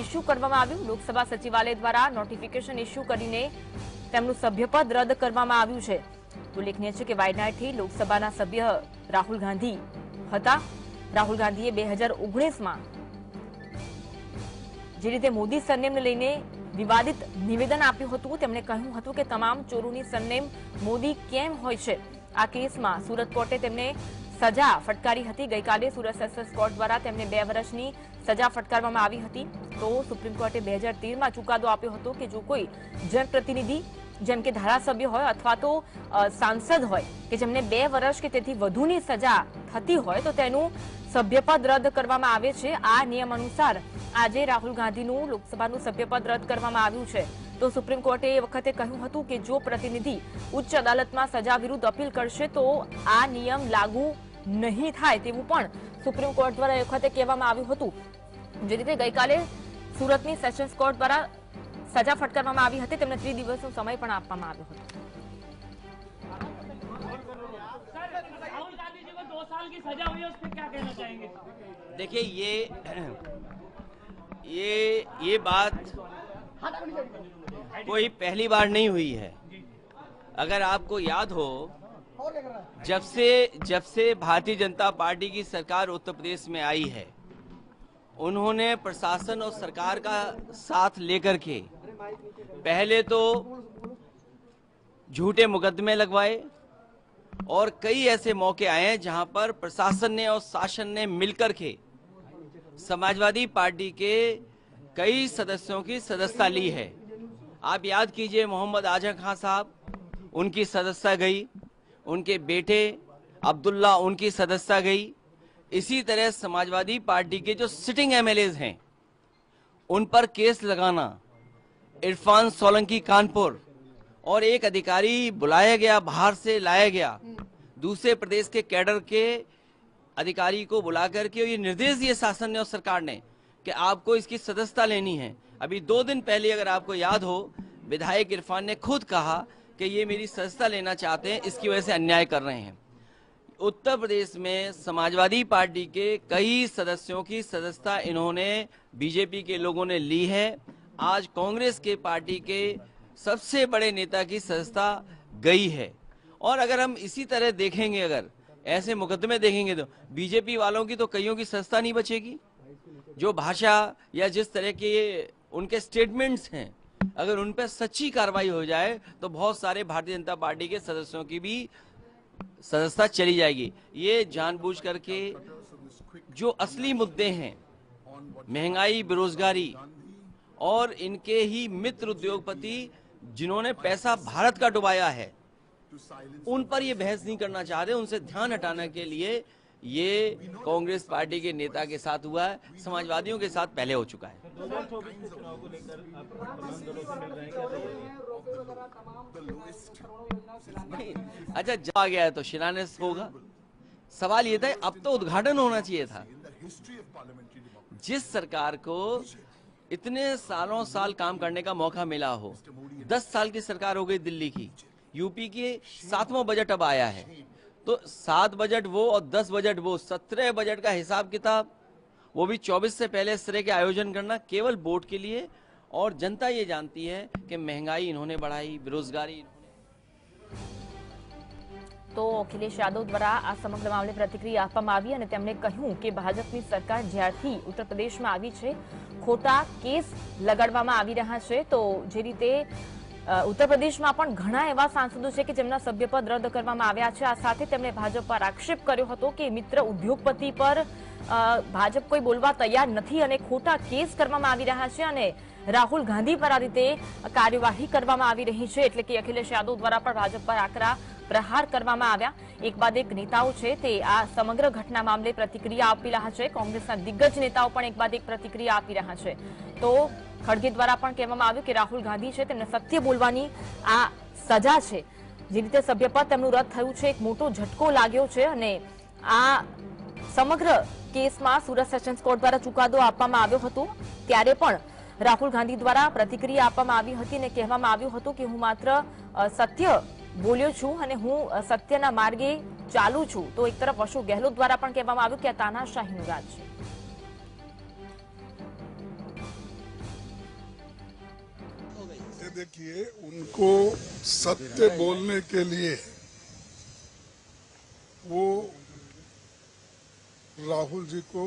Issue કરવામાં આવ્યું। લોકસભા સચિવાલય દ્વારા નોટિફિકેશન ઇશ્યુ કરીને તેમનું સભ્યપદ રદ કરવામાં આવ્યું છે। ઉલ્લેખનીય છે કે વાયનાડથી લોકસભાના સભ્ય રાહુલ ગાંધી હતા। રાહુલ ગાંધીએ 2019 માં જે રીતે મોદી સરનેમને લઈને વિવાદિત નિવેદન આપ્યું હતું, તેમણે કહ્યું હતું કે તમામ ચોરોની સરનેમ મોદી કેમ હોય છે। આ કેસમાં સુરત કોર્ટે તેમને સજા ફટકારી હતી। ગઈકાલે સુરત સેશન્સ કોર્ટ દ્વારા તેમને 2 વર્ષની સજા ફટકારવામાં આવી હતી। તો સુપ્રીમ કોર્ટે 2013 માં ચુકાદો આપ્યો હતો કે જો કોઈ જનપ્રતિનિધિ જેમ કે ધારાસભ્ય હોય અથવા તો સાંસદ હોય કે જેમને 2 વર્ષ કે તેથી વધુની સજા થતી હોય તો તેનું સભ્યપદ રદ કરવામાં આવે છે। આ નિયમ અનુસાર આજે રાહુલ ગાંધીનું લોકસભાનું સભ્યપદ રદ કરવામાં આવ્યું છે। તો સુપ્રીમ કોર્ટે એ વખતે કહ્યું હતું કે જો પ્રતિનિધિ ઉચ્ચ અદાલતમાં સજા વિરુદ્ધ અપીલ કરશે તો આ નિયમ લાગુ નહીં થાય તેવું પણ સુપ્રીમ કોર્ટ દ્વારા એ વખતે કહેવામાં આવ્યું હતું। જે રીતે ગઈકાલે સુરતની સેશન્સ કોર્ટ દ્વારા સજા ફટકારવામાં આવી હતી, તેમને 3 દિવસનો સમય પણ આપવામાં આવ્યો હતો। देखिए ये बात कोई पहली बार नहीं हुई है। अगर आपको याद हो, जब से भारतीय जनता पार्टी की सरकार उत्तर प्रदेश में आई है, उन्होंने प्रशासन और सरकार का साथ लेकर के पहले तो झूठे मुकदमे लगवाए और कई ऐसे मौके आए हैं जहां पर प्रशासन ने और शासन ने मिलकर के समाजवादी पार्टी के कई सदस्यों की सदस्यता ली है। आप याद कीजिए, मोहम्मद आजम खान साहब, उनकी सदस्यता गई, उनके बेटे अब्दुल्ला, उनकी सदस्यता गई। इसी तरह समाजवादी पार्टी के जो सिटिंग एमएलएज हैं उन पर केस लगाना, इरफान सोलंकी कानपुर और एक अधिकारी बुलाया गया, बाहर से लाया गया, दूसरे प्रदेश के कैडर के अधिकारी को बुला करके ये निर्देश दिए शासन ने और सरकार ने कि आपको इसकी सदस्यता लेनी है। अभी 2 दिन पहले अगर आपको याद हो, विधायक इरफान ने खुद कहा कि ये मेरी सदस्यता लेना चाहते हैं, इसकी वजह से अन्याय कर रहे हैं। उत्तर प्रदेश में समाजवादी पार्टी के कई सदस्यों की सदस्यता इन्होंने बीजेपी के लोगों ने ली है। आज कांग्रेस के पार्टी के सबसे बड़े नेता की सदस्यता गई है। और अगर हम इसी तरह देखेंगे, अगर ऐसे मुकदमे देखेंगे तो बीजेपी वालों की तो कईयों की सदस्यता नहीं बचेगी। जो भाषा या जिस तरह के उनके स्टेटमेंट्स हैं, अगर उन पर सच्ची कार्रवाई हो जाए तो बहुत सारे भारतीय जनता पार्टी के सदस्यों की भी सदस्यता चली जाएगी। ये जानबूझ करके जो असली मुद्दे हैं, महंगाई, बेरोजगारी और इनके ही मित्र उद्योगपति जिन्होंने पैसा भारत का डुबाया है, उन पर ये बहस नहीं करना चाहते। उनसे ध्यान हटाने के लिए ये कांग्रेस पार्टी के नेता के साथ हुआ है, समाजवादियों के साथ पहले हो चुका है। अच्छा, जब आ गया है तो शिलान्यास होगा। सवाल ये था, अब तो उद्घाटन होना चाहिए था। जिस सरकार को इतने सालों साल काम करने का मौका मिला हो, 10 साल की सरकार हो गई दिल्ली की, यूपी के 7वां बजट अब आया है, तो 7 बजट वो और 10 बजट वो, 17 बजट का हिसाब किताब, वो भी 24 से पहले इस तरह के आयोजन करना केवल वोट के लिए। और जनता ये जानती है कि महंगाई इन्होंने बढ़ाई, बेरोजगारी। तो अखिलेश यादव द्वारा आ समग्र मामले प्रतिक्रिया આપવામાં આવી અને તેમણે કહ્યું કે ભાજપની સરકાર જ્યારથી ઉત્તર પ્રદેશમાં આવી છે, ખોટા કેસ લગાડવામાં આવી રહ્યા છે। તો જે રીતે ઉત્તર પ્રદેશમાં પણ ઘણા એવા સાંસદો છે કે જેમના સભ્યપદ રદ કરવામાં આવ્યા છે। આ સાથે તેમણે ભાજપ પર આક્ષેપ કર્યો હતો કે મિત્ર ઉદ્યોગપતિ પર ભાજપ કોઈ બોલવા તૈયાર નથી અને ખોટા કેસ કરવામાં આવી રહ્યા છે અને રાહુલ ગાંધી પર આ રીતે કાર્યવાહી કરવામાં આવી રહી છે। એટલે કે અખિલેશ યાદવ દ્વારા પણ ભાજપ પર આકરા પ્રહાર કરવામાં આવ્યા। એક બાદ એક નેતાઓ છે તે આ સમગ્ર ઘટના મામલે પ્રતિક્રિયા આપી રહ્યા છે। કોંગ્રેસના દિગ્ગજ નેતાઓ પણ એક બાદ એક પ્રતિક્રિયા આપી રહ્યા છે। તો ખડગે દ્વારા પણ કહેવામાં આવ્યું કે રાહુલ ગાંધી છે તેમને સત્ય બોલવાની આ સજા છે। જે રીતે સભ્યપદ તેમનું રદ થયું છે, એક મોટો ઝટકો लाग्यो છે અને આ સમગ્ર કેસમાં સુરત સેશન્સ કોર્ટ દ્વારા ચુકાદો આપવામાં આવ્યો હતો ત્યારે પણ રાહુલ ગાંધી દ્વારા પ્રતિક્રિયા આપવામાં આવી હતી અને કહેવામાં આવ્યું હતું કે હું માત્ર સત્ય બોલ્યો છું અને હું સત્યના માર્ગે ચાલુ છું। તો એક તરફ અશોક ગેહલોત દ્વારા પણ કહેવામાં આવ્યું કે આ તાનાશાહીનું રાજ છે। देखिए, उनको सत्य बोलने के लिए वो राहुल जी को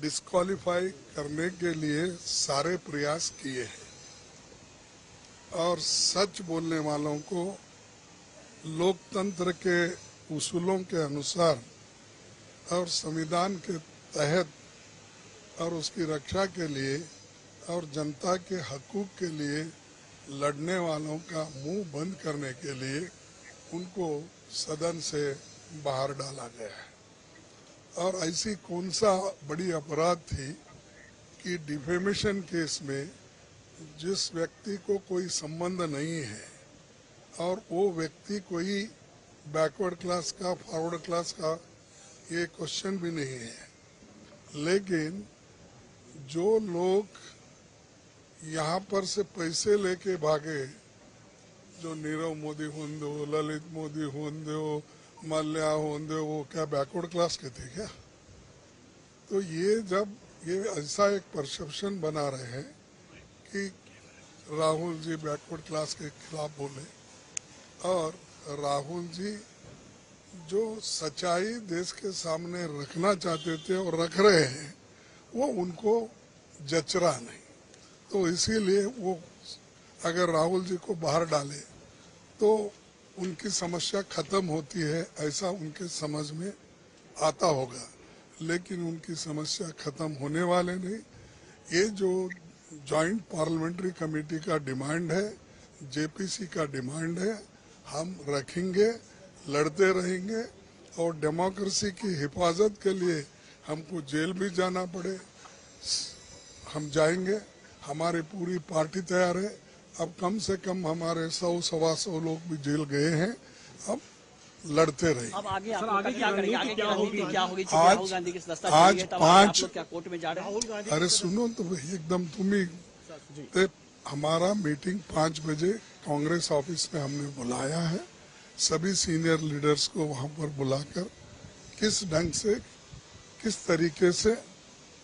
डिस्क्वालीफाई करने के लिए सारे प्रयास किए हैं और सच बोलने वालों को लोकतंत्र के उसूलों के अनुसार और संविधान के तहत और उसकी रक्षा के लिए और जनता के हकूक के लिए लड़ने वालों का मुंह बंद करने के लिए उनको सदन से बाहर डाला गया है। और ऐसी कौन सा बड़ी अपराध थी कि डिफेमेशन केस में जिस व्यक्ति को कोई संबंध नहीं है और वो व्यक्ति कोई बैकवर्ड क्लास का फॉरवर्ड क्लास का ये क्वेश्चन भी नहीं है, लेकिन जो लोग यहाँ पर से पैसे लेके भागे, जो नीरव मोदी होंदे हो, ललित मोदी होंदे हो, मल्ल्या होंदे हो, वो क्या बैकवर्ड क्लास के थे क्या? तो ये जब ये ऐसा एक परसेप्शन बना रहे हैं कि राहुल जी बैकवर्ड क्लास के खिलाफ बोले और राहुल जी जो सच्चाई देश के सामने रखना चाहते थे और रख रहे हैं वो उनको जच रहा नहीं, तो इसीलिए वो अगर राहुल जी को बाहर डाले तो उनकी समस्या खत्म होती है, ऐसा उनके समझ में आता होगा, लेकिन उनकी समस्या खत्म होने वाले नहीं। ये जो जॉइंट पार्लियामेंट्री कमेटी का डिमांड है, जेपीसी का डिमांड है, हम रखेंगे, लड़ते रहेंगे और डेमोक्रेसी की हिफाजत के लिए हमको जेल भी जाना पड़े हम जाएंगे। हमारी पूरी पार्टी तैयार है। अब कम से कम हमारे 100-125 लोग भी जेल गए हैं, अब लड़ते रहे। अब आगे क्या करेंगे? आगे क्या होगी? आज गांधी के आज 5 क्या कोर्ट में जा रहे हैं? अरे सुनो तो एकदम तुम ही हमारा मीटिंग 5 बजे कांग्रेस ऑफिस में हमने बुलाया है। सभी सीनियर लीडर्स को वहां पर बुलाकर किस ढंग से किस तरीके से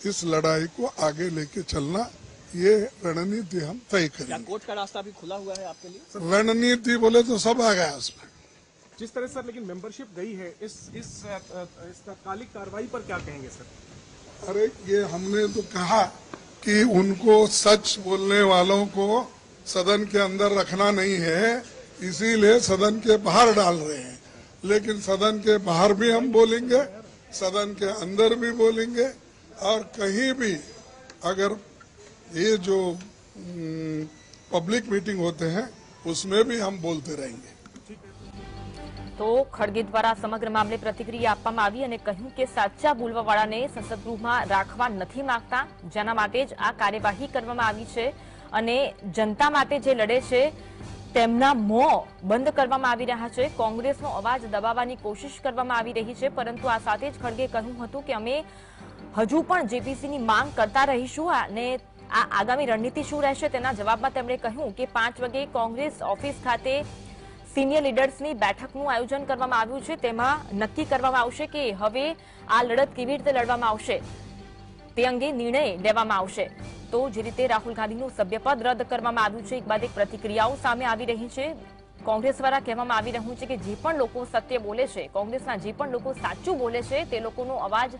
इस लड़ाई को आगे लेके चलना, ये रणनीति हम तय करेंगे। कोर्ट का रास्ता भी खुला हुआ है आपके लिए? रणनीति बोले तो सब आ गया उसमें। जिस तरह सर लेकिन मेंबरशिप गई है, इस तात्कालिक कार्रवाई पर क्या कहेंगे सर? अरे ये हमने तो कहा कि उनको सच बोलने वालों को सदन के अंदर रखना नहीं है, इसीलिए सदन के बाहर डाल रहे हैं। लेकिन सदन के बाहर भी हम बोलेंगे, सदन के अंदर भी बोलेंगे और कहीं भी अगर ये जो पब्लिक मीटिंग होते हैं उसमें भी हम बोलते रहेंगे। तो खड़गे द्वारा समग्र मामले प्रतिक्रिया આપવામાં આવી અને કહ્યું કે સાચા બોલવાવાળાને સંસદ ગૃહમાં રાખવા નથી માંગતા, જેના માટે જ આ કાર્યવાહી કરવામાં આવી છે અને જનતા માટે જે લડે છે તેમના મોં બંધ કરવામાં આવી રહ્યા છે। કોંગ્રેસનો અવાજ દબાવવાની કોશિશ કરવામાં આવી રહી છે, પરંતુ આ સાથે જ ખડગે કહ્યું હતું કે અમે હજુ પણ જેપીસીની માંગ કરતા રહીશું અને આ આગામી રણનીતિ શું રહેશે તેના જવાબમાં તેમણે કહ્યું કે 5 વાગે કોંગ્રેસ ઓફિસ ખાતે सीनियर लीडर्सनी बैठकનું आयोजन કરવામાં આવ્યું છે, તેમાં નક્કી કરવામાં આવશે કે હવે આ લડત કેવી રીતે લડવામાં આવશે તે અંગે નિર્ણય લેવામાં આવશે। તો જે રીતે રાહુલ ગાંધીનું સભ્યપદ રદ કરવામાં આવ્યું છે, એક બાદ એક પ્રતિક્રિયાઓ સામે આવી રહી છે। કોંગ્રેસ દ્વારા કહેવામાં આવી રહ્યું છે કે જે પણ લોકો સત્ય બોલે છે, કોંગ્રેસના જે પણ લોકો સાચું બોલે છે તે લોકોનો અવાજ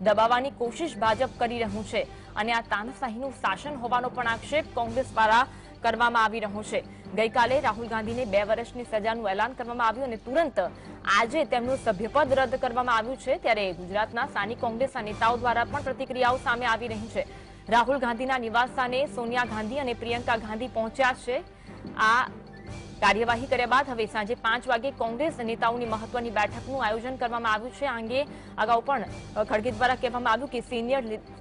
દબાવવાની કોશિશ ભાજપ કરી રહ્યું છે અને આ તાનાશાહીનું શાસન હોવાનો પણ આક્ષેપ કોંગ્રેસ દ્વારા કરવામાં આવી રહ્યો છે। ગઈકાલે રાહુલ ગાંધીને 2 વર્ષની સજાનું એલાન કરવામાં આવ્યું અને તુરંત આજે તેમનું સભ્યપદ રદ કરવામાં આવ્યું છે। ત્યારે ગુજરાતના સ્થાનિક કોંગ્રેસના નેતાઓ દ્વારા પણ प्रतिक्रियाओं સામે આવી રહી છે। રાહુલ ગાંધીના નિવાસસ્થાને સોનિયા ગાંધી અને પ્રિયંકા ગાંધી પહોંચ્યા છે। આ કાર્યવાહી કર્યા બાદ હવે સાંજે 5 વાગે કોંગ્રેસ નેતાઓની મહત્વની બેઠકનું આયોજન કરવામાં આવ્યું છે। આ અંગે અગાઉ પણ ખડગે દ્વારા કહેવામાં આવ્યું કે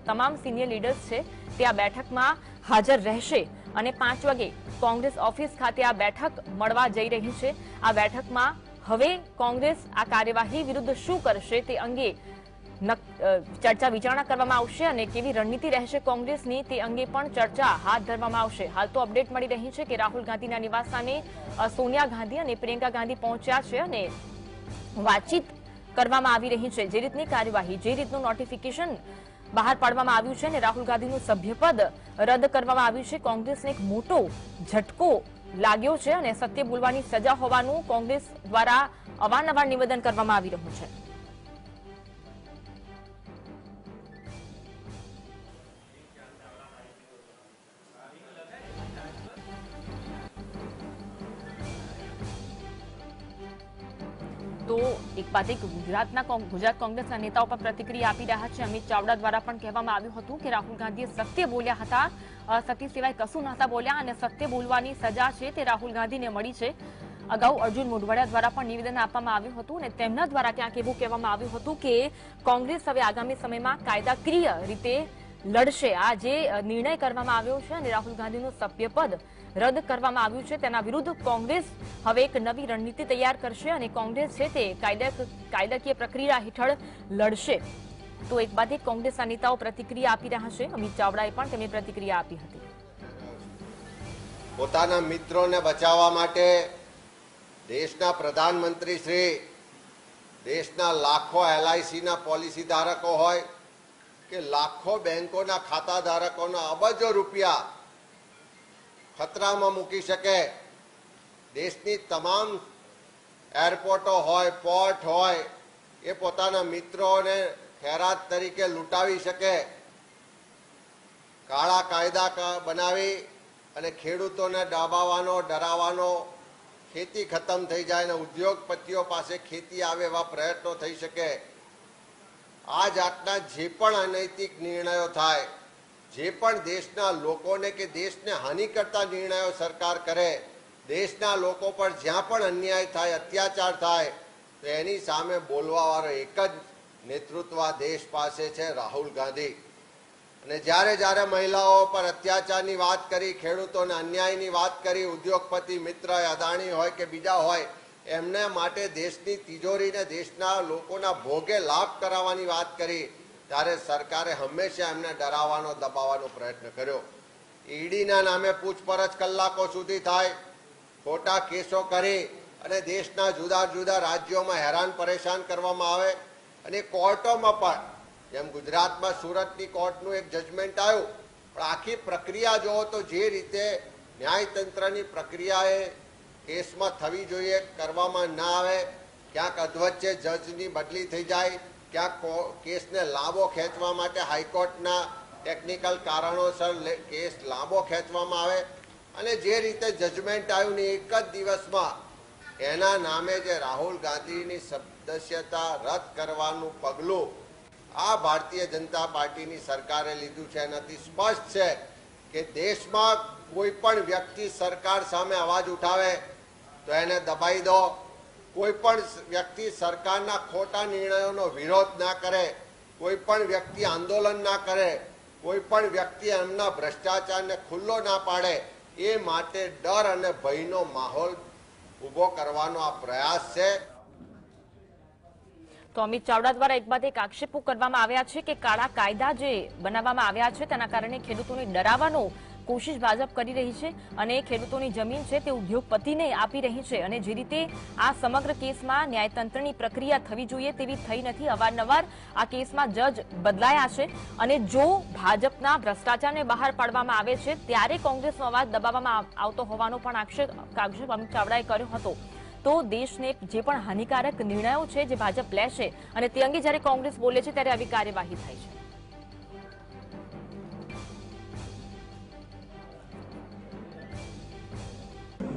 તમામ સિનિયર લીડર્સ છે તે આ બેઠકમાં હાજર રહેશે અને 5 વાગે કોંગ્રેસ ઓફિસ ખાતે આ બેઠક મળવા જઈ રહી છે। આ બેઠકમાં હવે કોંગ્રેસ આ કાર્યવાહી વિરુદ્ધ શું કરશે તે અંગે ચર્ચા વિચારણા કરવામાં આવશે અને કેવી રણનીતિ રહેશે કોંગ્રેસની તે અંગે પણ ચર્ચા હાથ ધરવામાં આવશે। હાલ તો અપડેટ મળી રહી છે કે રાહુલ ગાંધીના નિવાસસ્થાને સોનિયા ગાંધી અને પ્રિયંકા ગાંધી પહોંચ્યા છે અને વાતચીત કરવામાં આવી રહી છે। જે રીતની કાર્યવાહી, જે રીતનું નોટિફિકેશન બહાર પાડવામાં આવ્યું છે અને રાહુલ ગાંધીનું સભ્યપદ રદ કરવામાં આવ્યું છે. કોંગ્રેસને એક મોટો ઝટકો લાગ્યો છે અને સત્ય બોલવાની સજા હોવાનું કોંગ્રેસ દ્વારા અવારનવાર નિવેદન કરવામાં આવી રહ્યું છે. તો એક બાજુ ગુજરાત કોંગ્રેસના નેતાઓ પર પ્રતિક્રિયા આપી રહ્યા છે. અમિત ચાવડા દ્વારા પણ કહેવામાં આવ્યું હતું કે રાહુલ ગાંધીએ સત્ય બોલ્યા હતા, સત્ય સિવાય કશું નહોતા બોલ્યા અને સત્ય બોલવાની સજા છે તે રાહુલ ગાંધીને મળી છે. અગાઉ અર્જુન મોઢવાડિયા દ્વારા પણ નિવેદન આપવામાં આવ્યું હતું અને તેમના દ્વારા ક્યાંક એવું કહેવામાં આવ્યું હતું કે કોંગ્રેસ હવે આગામી સમયમાં કાયદાકીય રીતે લડશે. આ જે નિર્ણય કરવામાં આવ્યો છે અને રાહુલ ગાંધીનું સભ્યપદ રદ કરવામાં આવ્યું છે તેના વિરુદ્ધ કોંગ્રેસ હવે એક નવી રણનીતિ તૈયાર કરશે અને કોંગ્રેસ છે તે કાયદાકીય પ્રક્રિયા હેઠળ લડશે. તો એક બાદ કોંગ્રેસના નેતાઓ પ્રતિક્રિયા આપી રહ્યા છે. અમિત ચાવડાએ પણ તેમની પ્રતિક્રિયા આપી હતી. પોતાના મિત્રોને બચાવવા માટે દેશના પ્રધાનમંત્રી શ્રી દેશના લાખો LICના પોલિસી ધારકો હોય કે લાખો બેંકોના ખાતા ધારકોના અબજો રૂપિયા ખતરામાં મૂકી શકે, દેશની તમામ એરપોર્ટો હોય, પોર્ટ હોય એ પોતાના મિત્રોને ખૈરાત તરીકે લૂંટાવી શકે, કાળા કાયદા બનાવી અને ખેડૂતોને દબાવવાનો, ડરાવવાનો, ખેતી ખતમ થઈ જાય અને ઉદ્યોગપતિઓ પાસે ખેતી આવે એવા પ્રયત્નો થઈ શકે. આ જાતના જે પણ અનૈતિક નિર્ણયો થાય, જે પણ દેશના લોકોને કે દેશને હાનિ કરતા નિર્ણયો સરકાર કરે, દેશના લોકો પર જ્યાં પણ અન્યાય થાય, અત્યાચાર થાય તો એની સામે બોલવાવાળો એક જ નેતૃત્વ દેશ પાસે છે, રાહુલ ગાંધી. અને જ્યારે મહિલાઓ પર અત્યાચારની વાત કરી, ખેડૂતોને અન્યાયની વાત કરી, ઉદ્યોગપતિ મિત્ર અદાણી હોય કે બીજા હોય એમને માટે દેશની તિજોરીને દેશના લોકોના ભોગે લાભ કરાવવાની વાત કરી, ત્યારે સરકારે હંમેશા એમને ડરાવવાનો, દબાવવાનો પ્રયત્ન કર્યો. ઈડીના નામે પૂછપરછ કલાકો સુધી થાય, ખોટા કેસો કરી અને દેશના જુદા જુદા રાજ્યોમાં હેરાન પરેશાન કરવામાં આવે. અને કોર્ટોમાં પણ જેમ ગુજરાતમાં સુરતની કોર્ટનું એક જજમેન્ટ આવ્યું, પણ આખી પ્રક્રિયા જુઓ તો જે રીતે ન્યાયતંત્રની પ્રક્રિયાએ કેસમાં થવી જોઈએ કરવામાં ના આવે, ક્યાંક અધવચ્ચે જજની બદલી થઈ જાય, ક્યાંક કેસને લાંબો ખેંચવા માટે હાઈકોર્ટના ટેકનિકલ કારણોસર કેસ લાંબો ખેંચવામાં આવે અને જે રીતે જજમેન્ટ આવ્યું ને એક જ દિવસમાં એના નામે જે રાહુલ ગાંધીની સદસ્યતા રદ કરવાનું પગલું આ ભારતીય જનતા પાર્ટીની સરકારે લીધું છે. એનાથી સ્પષ્ટ છે કે દેશમાં કોઈ પણ વ્યક્તિ સરકાર સામે અવાજ ઉઠાવે તો એને દબાઈ દો, કોઈ પણ વ્યક્તિ સરકારના ખોટા નિર્ણયોનો વિરોધ ના કરે, કોઈ પણ વ્યક્તિ આંદોલન ના કરે, કોઈ પણ વ્યક્તિ એમના ભ્રષ્ટાચારને ખુલ્લો ના પાડે, એ માટે ડર અને ભયનો માહોલ ઉભો કરવાનો આ પ્રયાસ છે. તો અમિત ચાવડા દ્વારા એક બાદ એક આક્ષેપો કરવામાં આવ્યા છે કે કાળા કાયદા જે બનાવવામાં આવ્યા છે તેના કારણે ખેડૂતોને ડરાવવાનો કોશિશ ભાજપ કરી રહી છે અને ખેડૂતોની જમીન છે તે ઉદ્યોગપતિને આપી રહી છે. અને જે રીતે આ સમગ્ર કેસમાં ન્યાયતંત્રની પ્રક્રિયા થવી જોઈએ તેવી થઈ નથી. અવારનવાર આ કેસમાં જજ બદલાયા છે અને જો ભાજપના ભ્રષ્ટાચારને બહાર પાડવામાં આવે છે ત્યારે કોંગ્રેસનો અવાજ દબાવવામાં આવતો હોવાનો પણ આક્ષેપ અમિત ચાવડાએ કર્યો હતો. તો દેશને જે પણ હાનિકારક નિર્ણયો છે જે ભાજપ લેશે અને તે અંગે જ્યારે કોંગ્રેસ બોલે છે ત્યારે આવી કાર્યવાહી થાય છે.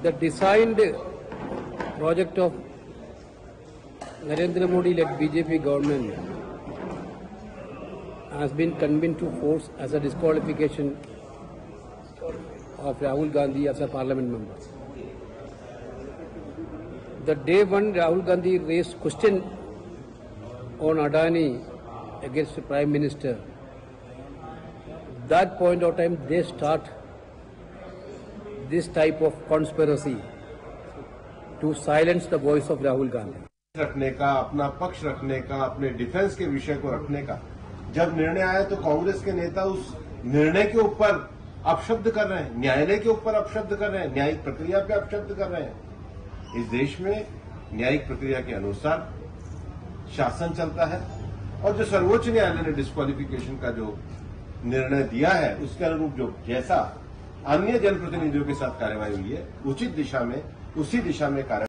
The designed project of Narendra Modi-led BJP government has been convened to force as a disqualification of Rahul Gandhi as a parliament member. The day when Rahul Gandhi raised question on Adani against the Prime Minister, that point of time they start this type of conspiracy to silence the voice of Rahul Gandhi. रखने का, अपना पक्ष रखने का, अपने defence के विषय को रखने का जब निर्णय आया तो कांग्रेस के नेता उस निर्णय के ऊपर अपशब्द कर रहे हैं, न्यायालय के ऊपर अपशब्द कर रहे हैं, न्यायिक प्रक्रिया पे अपशब्द कर रहे हैं. इस देश में न्यायिक प्रक्रिया के अनुसार शासन चलता है और जो सर्वोच्च न्यायालय ने डिस्क्वालिफिकेशन का जो निर्णय दिया है उसके अनुरूप जो जैसा अन्य जनप्रतिनिधियों के साथ कार्यवाही हुई है उचित दिशा में उसी दिशा में कार्य